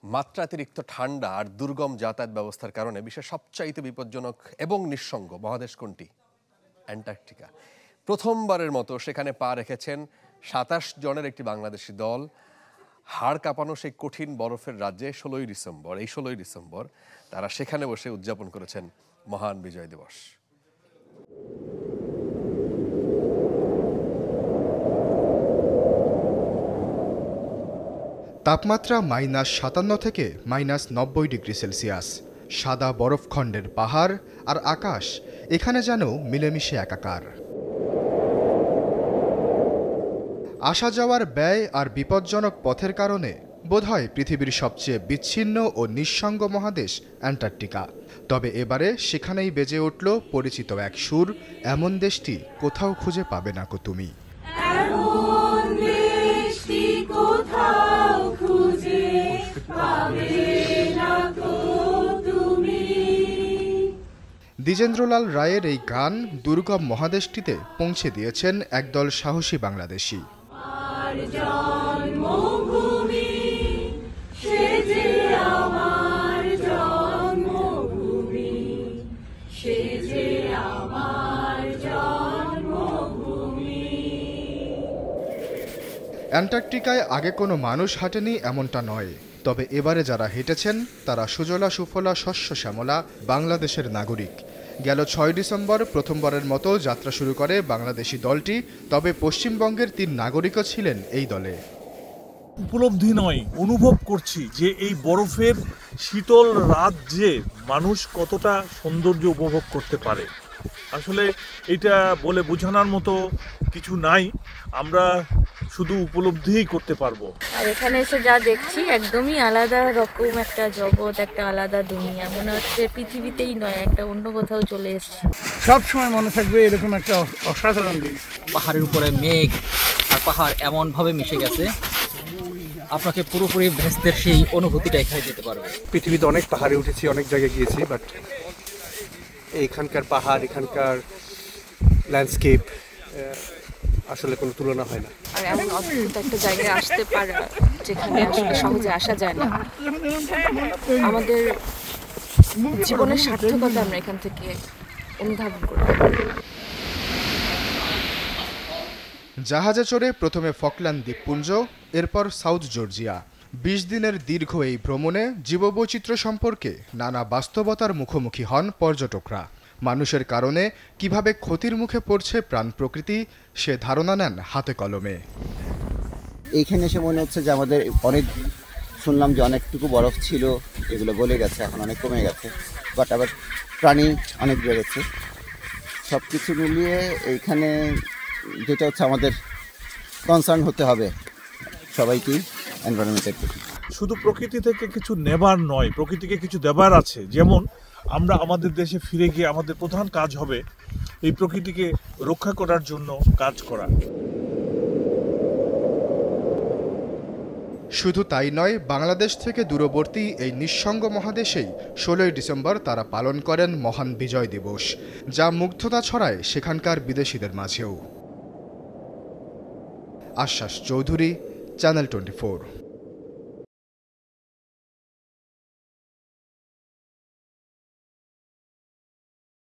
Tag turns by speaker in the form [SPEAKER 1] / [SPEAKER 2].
[SPEAKER 1] মাত্রাতিরিক্ত ঠান্ডা আর দুর্গম যাতায়াত ব্যবস্থার কারণে বিশ্বের সবচাইতে বিপজ্জনক এবং নিঃসঙ্গ মহাদেশ কোনটি? অ্যান্টার্কটিকা। প্রথমবারের মতো সেখানে পা রেখেছেন ২৭ জনের একটি বাংলাদেশি দল। হাড় কাঁপানো সেই কঠিন বরফের রাজ্যে ১৬ই ডিসেম্বর তারা সেখানে বসে উদযাপন করেছেন মহান বিজয় দিবস।
[SPEAKER 2] তাপমাত্রা -৫৭ থেকে -৯০ ডিগ্রি সেলসিয়াস। সাদা বরফখণ্ডের পাহাড় আর আকাশ এখানে যেন মিলেমিশে একাকার। আসা যাওয়ার ব্যয় আর বিপজ্জনক পথের কারণে বোধহয় পৃথিবীর সবচেয়ে বিচ্ছিন্ন ও নিঃসঙ্গ মহাদেশ অ্যান্টার্কটিকা। তবে এবারে সেখানেই বেজে উঠল পরিচিত এক সুর, এমন দেশটি কোথাও খুঁজে পাবে না কো তুমি। দ্বিজেন্দ্রলাল রায়ের এই গান দুর্গম মহাদেশটিতে পৌঁছে দিয়েছেন একদল সাহসী বাংলাদেশি। অ্যান্টার্কটিকায় আগে কোনো মানুষ হাঁটেনি এমনটা নয়, তবে এবারে যারা হেঁটেছেন তারা সুজলা সুফলা শস্য শ্যামলা বাংলাদেশের নাগরিক। গেল ৬ ডিসেম্বর প্রথমবারের মতো যাত্রা শুরু করে বাংলাদেশি দলটি, তবে পশ্চিমবঙ্গের ৩ নাগরিকও ছিলেন এই দলে।
[SPEAKER 3] উপলব্ধি নয়, অনুভব করছি যে এই বরফের শীতল রাজ্যে মানুষ কতটা সৌন্দর্য উপভোগ করতে পারে। আসলে এটা বলে বোঝানোর মতো কিছু নাই, আমরা শুধু উপলব্ধিই করতে পারবো।
[SPEAKER 4] আর এখানে এসে যা দেখছি একদমই আলাদা রকম একটা জগৎ, একটা আলাদা দুনিয়া। মনে হচ্ছে পৃথিবীতেই নয়, একটা অন্য কোথাও চলে এসেছি।
[SPEAKER 5] সব সময় মনে থাকবে এরকম একটা অসাধারণ দিন।
[SPEAKER 6] পাহাড়ের উপরে মেঘ আর পাহাড় এমন ভাবে মিশে গেছে, আপনাকে পুরোপুরি ভেস্তের সেই অনুভূতিটা এখানে যেতে পারবে।
[SPEAKER 7] পৃথিবীতে অনেক পাহাড়ে উঠেছি, অনেক জায়গায় গিয়েছি, বাট এখানকার পাহাড়, এখানকার ল্যান্ডস্কেপ আসলে কোনো তুলনা হয় না।
[SPEAKER 4] আর এমন অদ্ভুত একটা জায়গায় আসতে পারা যেখানে আসলে সহজে আসা যায় না, আমাদের জীবনের সার্থকতা আমরা এখান থেকে অনুধাবন করতে পারি।
[SPEAKER 2] জাহাজে চড়ে প্রথমে ফকল্যান্ড দ্বীপপুঞ্জ, এরপর সাউথ জর্জিয়া। ২০ দিনের দীর্ঘ এই ভ্রমণে জীববৈচিত্র্য সম্পর্কে নানা বাস্তবতার মুখোমুখি হন পর্যটকরা। মানুষের কারণে কিভাবে ক্ষতির মুখে পড়ছে প্রাণ প্রকৃতি, সে ধারণা নেন হাতে কলমে।
[SPEAKER 8] এইখানে এসে মনে হচ্ছে যে আমাদের অনেক, শুনলাম যে অনেকটুকু বরফ ছিল, এগুলো গলে গেছে, এখন অনেক কমে গেছে, বাট আবার প্রাণী অনেক বেড়েছে। সব কিছু মিলিয়ে এইখানে যেটা হচ্ছে আমাদের কনসার্ন হতে হবে সবাইকেই এনভায়রনমেন্টের প্রতি।
[SPEAKER 3] শুধু প্রকৃতি থেকে কিছু নেবার নয়, প্রকৃতিকে কিছু দেবার আছে। যেমন আমরা আমাদের দেশে ফিরে গিয়ে আমাদের প্রধান কাজ হবে এই প্রকৃতিকে রক্ষা করার জন্য কাজ করা।
[SPEAKER 2] শুধু তাই নয়, বাংলাদেশ থেকে দূরবর্তী এই নিঃসঙ্গ মহাদেশেই ১৬ই ডিসেম্বর তারা পালন করেন মহান বিজয় দিবস, যা মুগ্ধতা ছড়ায় সেখানকার বিদেশিদের মাঝেও। আশ্বাস চৌধুরী, চ্যানেল 24।